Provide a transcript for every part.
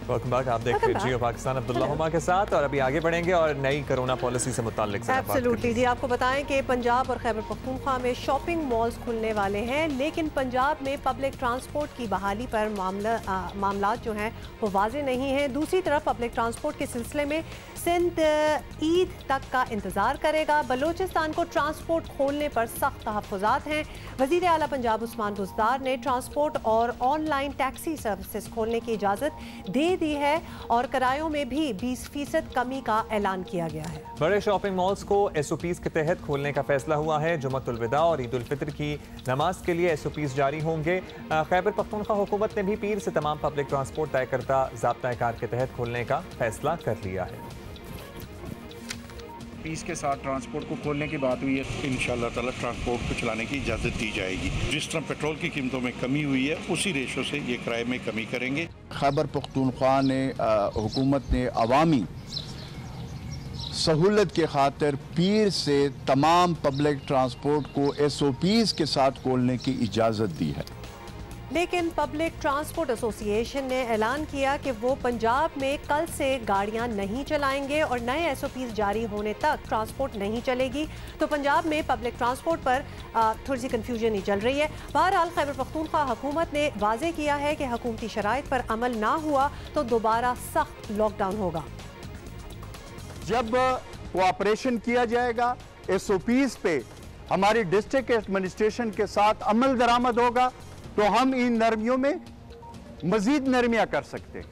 Welcome back. आप देख रहे हैं जियो पाकिस्तान, अब्दुल्ला हुमा के साथ, और अभी आगे बढ़ेंगे और नई कोरोना पॉलिसी से मुताल्लिक एब्सोल्युटली जी। आपको बताएं कि पंजाब और खैबर पख्तूनख्वा में शॉपिंग मॉल्स खुलने वाले हैं, लेकिन पंजाब में पब्लिक ट्रांसपोर्ट की बहाली पर मामलात जो हैं वो वाज़ेह नहीं हैं। दूसरी तरफ पब्लिक ट्रांसपोर्ट के सिलसिले में सिंध ईद तक का इंतज़ार करेगा। बलोचिस्तान को ट्रांसपोर्ट खोलने पर सख्त तहफ़्फ़ुज़ात हैं। वज़ीर आला पंजाब उस्मान बुज़दार ने ट्रांसपोर्ट और ऑनलाइन टैक्सी सर्विसेज खोलने की इजाज़त दे दी है और किरायों में भी 20% कमी का ऐलान किया गया है। बड़े शॉपिंग मॉल्स को SOPs के तहत खोलने का फैसला हुआ है। जुम्मतुल विदा और ईद उल फितर की नमाज के लिए SOPs जारी होंगे। खैबर पख्तूनख्वा हुकूमत ने भी पीर से तमाम पब्लिक ट्रांसपोर्ट तय करता ज़ाब्ता कार के तहत खोलने का फैसला कर लिया है। पीस के साथ ट्रांसपोर्ट को खोलने की बात हुई है। इंशाअल्लाह ताला ट्रांसपोर्ट को चलाने की इजाज़त दी जाएगी। जिस तरह पेट्रोल की कीमतों में कमी हुई है, उसी रेशो से ये किराए में कमी करेंगे। खैबर पख्तूनख्वा ने हुकूमत ने अवामी सहूलत के खातिर पीर से तमाम पब्लिक ट्रांसपोर्ट को SOPs के साथ खोलने की इजाज़त दी है। लेकिन पब्लिक ट्रांसपोर्ट एसोसिएशन ने ऐलान किया कि वो पंजाब में कल से गाड़ियां नहीं चलाएंगे और नए SOPs जारी होने तक ट्रांसपोर्ट नहीं चलेगी। तो पंजाब में पब्लिक ट्रांसपोर्ट पर थोड़ी सी कन्फ्यूजन ही चल रही है। बहरहाल खैबर पख्तूनख्वा हुकूमत ने वाज़ेह किया है कि हुकूमती शराइत पर अमल ना हुआ तो दोबारा सख्त लॉकडाउन होगा। जब कोऑपरेशन किया जाएगा, SOPs पे हमारी डिस्ट्रिक्ट एडमिनिस्ट्रेशन के साथ अमल दरामद होगा तो हम इन नरमियों में मजीद नरमियाँ कर सकते हैं।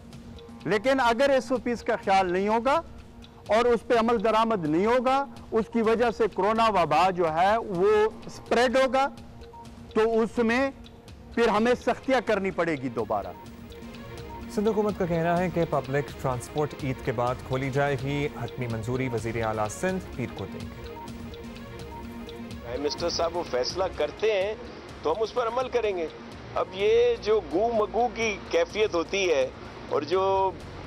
लेकिन अगर SOPs का ख्याल नहीं होगा और उस पर अमल दरामद नहीं होगा, उसकी वजह से कोरोना वबा जो है वो स्प्रेड होगा, तो उसमें फिर हमें सख्तियाँ करनी पड़ेगी दोबारा। सिंध हुकूमत का कहना है कि पब्लिक ट्रांसपोर्ट ईद के बाद खोली जाएगी। हतमी मंजूरी वज़ीर आला सिंध पीर को देंगे। प्राइम मिनिस्टर साहब वो फैसला करते हैं तो हम उस पर अमल करेंगे। अब ये जो गू मगू की कैफियत होती है और जो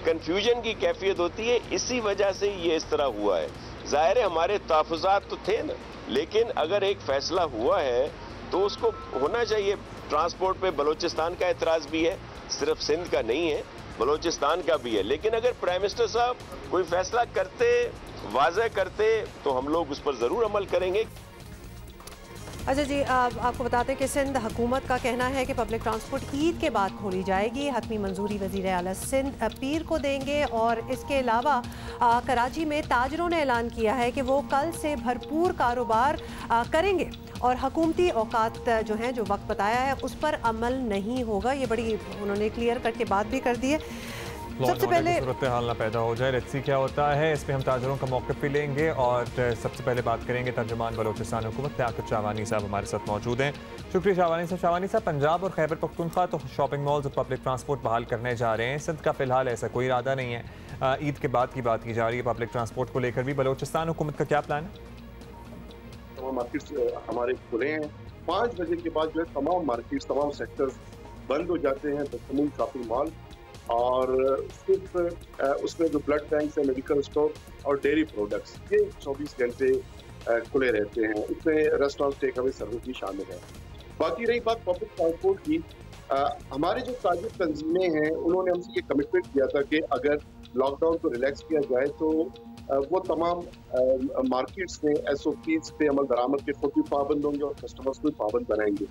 कन्फ्यूजन की कैफियत होती है, इसी वजह से ये इस तरह हुआ है। ज़ाहिर है हमारे तहफ़्फ़ुज़ात तो थे ना, लेकिन अगर एक फ़ैसला हुआ है तो उसको होना चाहिए। ट्रांसपोर्ट पे बलोचिस्तान का एतराज़ भी है, सिर्फ सिंध का नहीं है, बलोचिस्तान का भी है। लेकिन अगर प्राइम मिनिस्टर साहब कोई फ़ैसला करते, वाज़ेह करते, तो हम लोग उस पर ज़रूर अमल करेंगे। अच्छा जी, आपको बताते हैं कि सिंध हुकूमत का कहना है कि पब्लिक ट्रांसपोर्ट ईद के बाद खोली जाएगी। हतमी मंजूरी वज़ीर आला सिंध पीर को देंगे। और इसके अलावा कराची में ताजरों ने ऐलान किया है कि वो कल से भरपूर कारोबार करेंगे और हुकूमती औकात जो हैं, जो वक्त बताया है, उस पर अमल नहीं होगा। ये बड़ी उन्होंने क्लियर कट के बात भी कर दी है। सबसे पहले सूरत हाल ना पैदा हो जाए, लेट्स सी क्या होता है। इस पर हम ताजरों का मौक़िफ़ भी लेंगे और सबसे पहले बात करेंगे तर्जुमान बलोचिस्तान हुकूमत लियाकत शाहवानी साहब हमारे साथ मौजूद हैं। शुक्रिया शाहवानी साहब। शाहवानी साहब, पंजाब और खैबर पख्तूनख्वा तो शॉपिंग मॉल्स और पब्लिक ट्रांसपोर्ट बहाल करने जा रहे हैं। सिंध का फिलहाल ऐसा कोई इरादा नहीं है। ईद के बाद की बात की जा रही है पब्लिक ट्रांसपोर्ट को लेकर भी। बलोचिस्तान हुकूमत का क्या प्लान है? तमाम मार्केट्स हमारे खुले हैं। 5 बजे के बाद जो है तमाम मार्केट्स, तमाम सेक्टर्स बंद हो जाते हैं। तमाम शॉपिंग मॉल और सिर्फ उसमें जो ब्लड बैंक है, मेडिकल स्टोर और डेयरी प्रोडक्ट्स, ये 24 घंटे खुले रहते हैं। इसमें रेस्टोरेंट टेक अवे सर्विस भी शामिल है। बाकी रही बात पब्लिक ट्रांसपोर्ट की, हमारे जो ताजिर तंजीमें हैं उन्होंने हमसे ये कमिटमेंट किया था कि अगर लॉकडाउन को रिलैक्स किया जाए तो वो तमाम मार्केट्स में SOPs पे अमल दरामद के खुद भी पाबंद होंगे और कस्टमर्स को भी पाबंद बनाएंगे।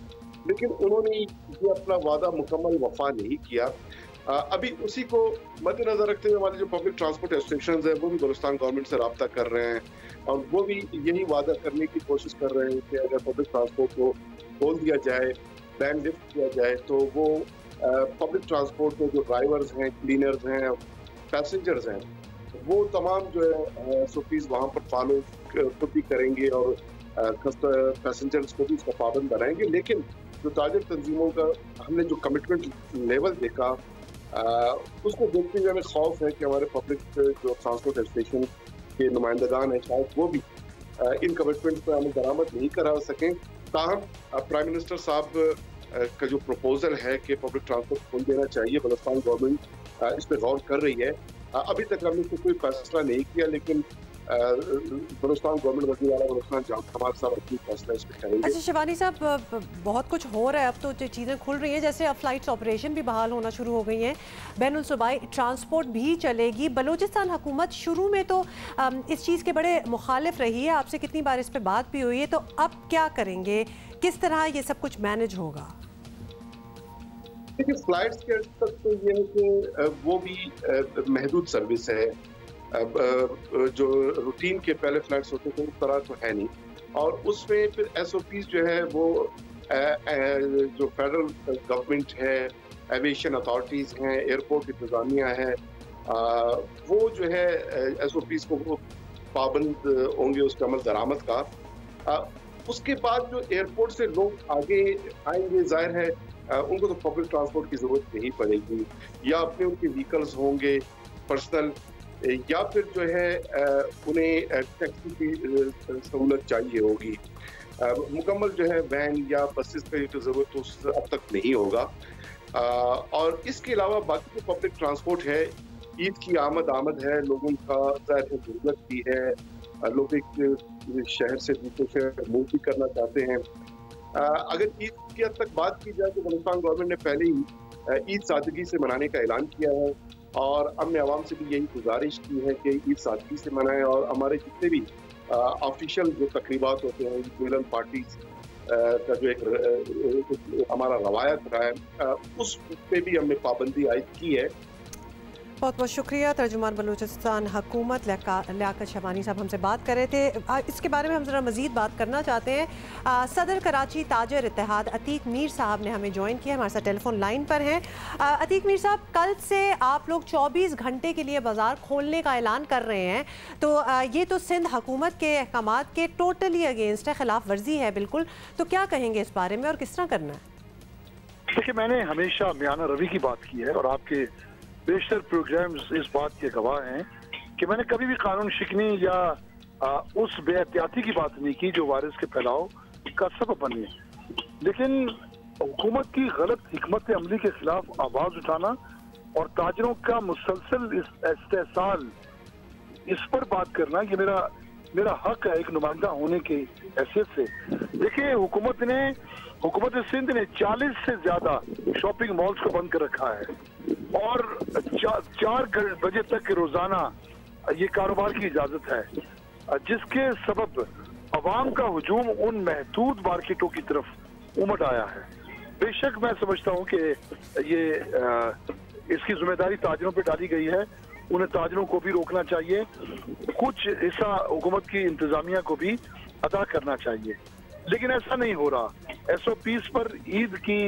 लेकिन उन्होंने ये अपना वादा मुकम्मल वफा नहीं किया। अभी उसी को मद्देनजर रखते हुए हमारे जो पब्लिक ट्रांसपोर्ट एसोसिएशंस हैं वो भी बलूचिस्तान गवर्नमेंट से रब्ता कर रहे हैं और वो भी यही वादा करने की कोशिश कर रहे हैं कि अगर पब्लिक ट्रांसपोर्ट को खोल दिया जाए, बैन लिफ्ट किया जाए, तो वो पब्लिक ट्रांसपोर्ट में जो ड्राइवर्स हैं, क्लीनर्स हैं, पैसेंजर्स हैं, वो तमाम जो है SOPs वहाँ पर फॉलो खुद भी करेंगे और पैसेंजर्स को भी इसका पाबंद बनाएंगे। लेकिन जो ताजिर तंजीमों का हमने जो कमिटमेंट लेवल देखा, उसको देखते हुए हमें खौफ है कि हमारे पब्लिक जो ट्रांसपोर्ट एसोसिएशन के नुमाइंदगान हैं शायद वो भी इन कमिटमेंट पर अमल दरामद नहीं करा सकें। ताहम प्राइम मिनिस्टर साहब का जो प्रपोजल है कि पब्लिक ट्रांसपोर्ट खोल देना चाहिए, बलूचिस्तान गवर्नमेंट इस पर गौर कर रही है। अभी तक हमने कोई फैसला नहीं किया, लेकिन बलूचिस्तान गवर्नमेंट वजीर आला बलूचिस्तान जावेद हमाद साहब अपनी फैसला इस पर करेंगे। अच्छा शिवानी साहब, बहुत कुछ हो रहा है, अब तो चीज़ें खुल रही हैं, जैसे अब फ्लाइट्स ऑपरेशन भी बहाल होना शुरू हो गई हैं, बैनुल सूबाई ट्रांसपोर्ट भी चलेगी। बलूचिस्तान हुकूमत शुरू में तो इस चीज़ के बड़े मुखालिफ रही है, आपसे कितनी बार इस पर बात भी हुई है, तो अब क्या करेंगे, किस तरह ये सब कुछ मैनेज होगा? देखिए फ्लाइट्स के अर्थ तक तो ये है कि वो भी महदूद सर्विस है, जो रूटीन के पहले फ्लाइट्स होते थे उस तरह तो है नहीं, और उसमें फिर SOPs जो है वो जो फेडरल गवर्नमेंट है, एविएशन अथॉरिटीज़ हैं, एयरपोर्ट इंतज़ामिया है, वो जो है SOPs को वो पाबंद होंगे उसके अमल दरामद का। उसके बाद जो एयरपोर्ट से लोग आगे आएंगे, जाहिर है उनको तो पब्लिक ट्रांसपोर्ट की ज़रूरत नहीं पड़ेगी, या अपने उनके व्हीकल्स होंगे पर्सनल, या फिर जो है उन्हें टैक्सी की सहूलत चाहिए होगी। मुकम्मल जो है वैन या बसेस की तो ज़रूरत अब तक नहीं होगा। और इसके अलावा बाकी जो पब्लिक ट्रांसपोर्ट है, ईद की आमद है, लोगों का ज़ाहिर ज़रूरत भी है, लोग एक शहर से दूसरे शहर मूव भी करना चाहते हैं। अगर ईद की हद तक बात की जाए तो बलूचिस्तान गवर्नमेंट ने पहले ही ईद सादगी से मनाने का ऐलान किया है, और हमने आवाम से भी यही गुजारिश की है कि ईद सादगी से मनाएं, और हमारे जितने भी ऑफिशियल जो तकरीबात होते हैं, मिलन पार्टीज का जो एक हमारा रवायत रहा है, उस पे भी हमने पाबंदी आयद की है। बहुत बहुत शुक्रिया। तर्जुमान बलूचिस्तान हुकूमत लियाकत शबानी साहब हमसे बात कर रहे थे। इसके बारे में हम ज़रा मज़ीद बात करना चाहते हैं। सदर कराची ताजर इत्तेहाद अतीक मीर साहब ने हमें ज्वाइन किया, हमारे साथ टेलीफोन लाइन पर हैं। अतीक मीर साहब, कल से आप लोग 24 घंटे के लिए बाज़ार खोलने का ऐलान कर रहे हैं, तो ये तो सिंध हुकूमत के अहकामात के टोटली अगेंस्ट है, खिलाफ वर्जी है बिल्कुल, तो क्या कहेंगे इस बारे में और किस तरह करना है? देखिए, मैंने हमेशा मियाना रवि की बात की है, और आपके बेशतर प्रोग्राम्स इस बात के गवाह हैं कि मैंने कभी भी कानून शिकनी या उस बेहतियाती की बात नहीं की जो वायरस के फैलाव का सबब बनी है। लेकिन हुकूमत की गलत हिकमत अमली के खिलाफ आवाज उठाना और ताजरों का मुसलसल इस्तेहसाल, इस पर बात करना कि मेरा हक है एक नुमाइंदा होने की हैसियत से। देखिए, हुकूमत सिंध ने 40 से ज्यादा शॉपिंग मॉल्स को बंद कर रखा है, और 4 बजे तक रोजाना ये कारोबार की इजाजत है, जिसके सबब अवाम का हुजूम उन महदूद मार्केटों की तरफ उमड़ आया है। बेशक मैं समझता हूँ कि ये इसकी जिम्मेदारी ताजरों पर डाली गई है, उन्हें ताजरों को भी रोकना चाहिए, कुछ हिस्सा हुकूमत की इंतजामिया को भी अदा करना चाहिए, लेकिन ऐसा नहीं हो रहा। SOPs पर ईद की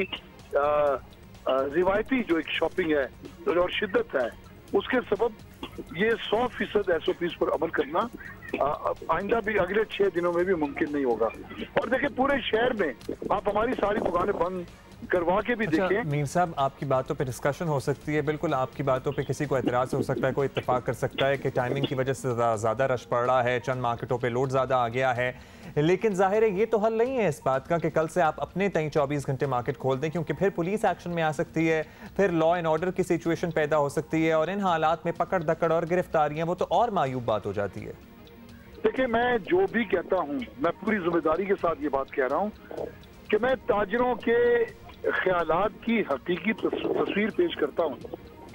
रिवायती जो एक शॉपिंग है और शिद्दत है, उसके सबब ये 100% SOPs पर अमल करना आइंदा भी अगले 6 दिनों में भी मुमकिन नहीं होगा। और देखिए, पूरे शहर में आप हमारी सारी दुकानें बंद करवा के भी देखें। मीर साहब, आपकी बातों पे डिस्कशन हो सकती है, बिल्कुल आपकी बातों पे किसी को एतराज़ हो सकता है, कोई इत्तेफाक कर सकता है कि टाइमिंग की वजह से ज़्यादा रश पड़ रहा है, चंद मार्केटों पे लोड ज़्यादा आ गया है, लेकिन जाहिर है ये तो हल नहीं है इस बात का कि कल से आप अपने तय 24 घंटे मार्केट खोल दें, क्योंकि फिर पुलिस एक्शन में आ सकती है, फिर लॉ एंड ऑर्डर की सिचुएशन पैदा हो सकती है, और इन हालात में पकड़ धकड़ और गिरफ्तारियां वो तो और मायूब बात हो जाती है। देखिए, मैं जो भी कहता हूँ, मैं पूरी जिम्मेदारी के साथ ये बात कह रहा हूँ कि मैं ताजरों के ख्यालात की हकीकी तस्वीर पेश करता हूँ।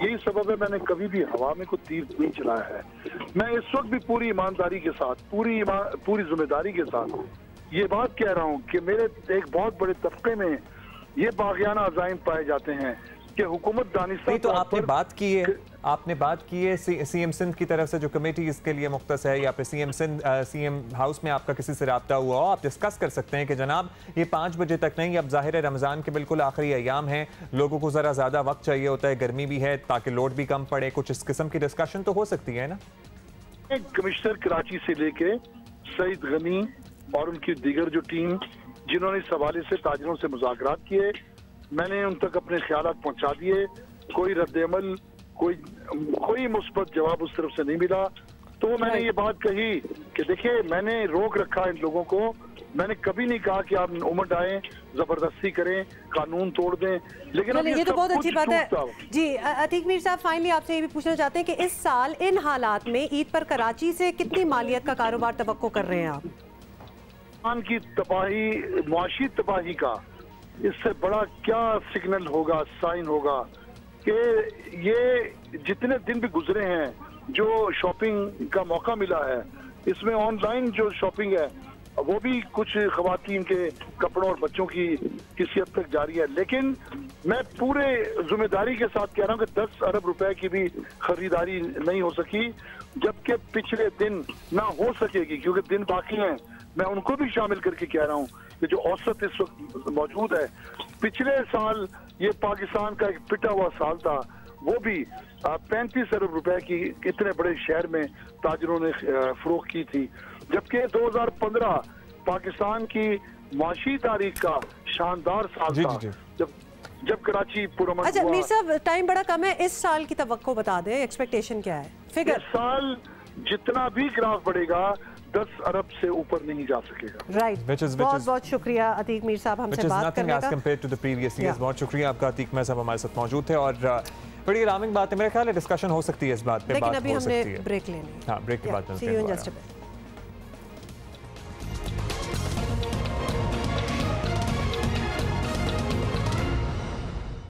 यही सबब है मैंने कभी भी हवा में कोई तीर नहीं चलाया है। मैं इस वक्त भी पूरी ईमानदारी के साथ, पूरी जिम्मेदारी के साथ ये बात कह रहा हूँ कि मेरे एक बहुत बड़े तबके में ये बागियाना अज़ाइम पाए जाते हैं कि हुकूमत दानिस्तान। तो आपने बात की है सीएम सिंध की तरफ से जो कमेटी इसके लिए मुख्तस है, या फिर सीएम हाउस में आपका किसी से रब्ता हुआ हो, आप डिस्कस कर सकते हैं कि जनाब ये 5 बजे तक नहीं, अब जाहिर है रमज़ान के बिल्कुल आखिरी अयाम हैं, लोगों को ज़रा ज़्यादा वक्त चाहिए होता है, गर्मी भी है, ताकि लोड भी कम पड़े, कुछ इस किस्म की डिस्कशन तो हो सकती है ना। कमिश्नर कराची से लेके सईद गनी और उनकी दीगर जो टीम जिन्होंने इस हवाले से ताजरों से मुज़ाकरात किए, मैंने उन तक अपने ख्यालात पहुंचा दिए, कोई रद्द-ए-अमल, कोई मुस्बत जवाब उस तरफ से नहीं मिला। तो मैंने ये बात कही कि देखिए, मैंने रोक रखा इन लोगों को मैंने कभी नहीं कहा कि आप उमड़ आए, जबरदस्ती करें, कानून तोड़ दें, लेकिन अब ये तो बहुत अच्छी बात है टूटता। जी। अतीक मीर साहब, फाइनली आपसे ये भी पूछना चाहते हैं कि इस साल इन हालात में ईद पर कराची से कितनी मालियत का कारोबार तवक्को कर रहे हैं आप? पाकिस्तान की तबाही, मुआशी तबाही का इससे बड़ा क्या सिग्नल होगा, साइन होगा कि ये जितने दिन भी गुजरे हैं, जो शॉपिंग का मौका मिला है, इसमें ऑनलाइन जो शॉपिंग है वो भी कुछ खवातीन के कपड़ों और बच्चों की किसी हद तक जारी है। लेकिन मैं पूरे जिम्मेदारी के साथ कह रहा हूँ कि 10 अरब रुपए की भी खरीदारी नहीं हो सकी, जबकि पिछले दिन ना हो सकेगी, क्योंकि दिन बाकी हैं। मैं उनको भी शामिल करके कह रहा हूँ कि जो औसत इस वक्त मौजूद है, पिछले साल ये पाकिस्तान का एक पिटा हुआ साल था, वो भी 35 अरब रुपए की इतने बड़े शहर में ताजरों ने फरोख्त की थी, जबकि 2015 पाकिस्तान की माशी तारीख का शानदार साल था जब कराची पुरअमन अच्छा हुआ। मीर साहब, टाइम बड़ा कम है, इस साल की तवक्को बता दें, एक्सपेक्टेशन क्या है, फिगर? इस साल जितना भी ग्राफ बढ़ेगा 10 अरब से ऊपर नहीं जा सकेगा। राइट, बहुत बहुत शुक्रिया अतीक मीर साहब हमसे बात करने का। बहुत शुक्रिया आपका अतीक मीर साहब हमारे साथ मौजूद थे और बड़ी अलार्मिंग बात है, मेरे ख्याल है डिस्कशन हो सकती है इस बात पे, लेकिन बात अभी हो हमने सकती है। ब्रेक लेनी है। हाँ, ब्रेक के बाद see you in just a bit.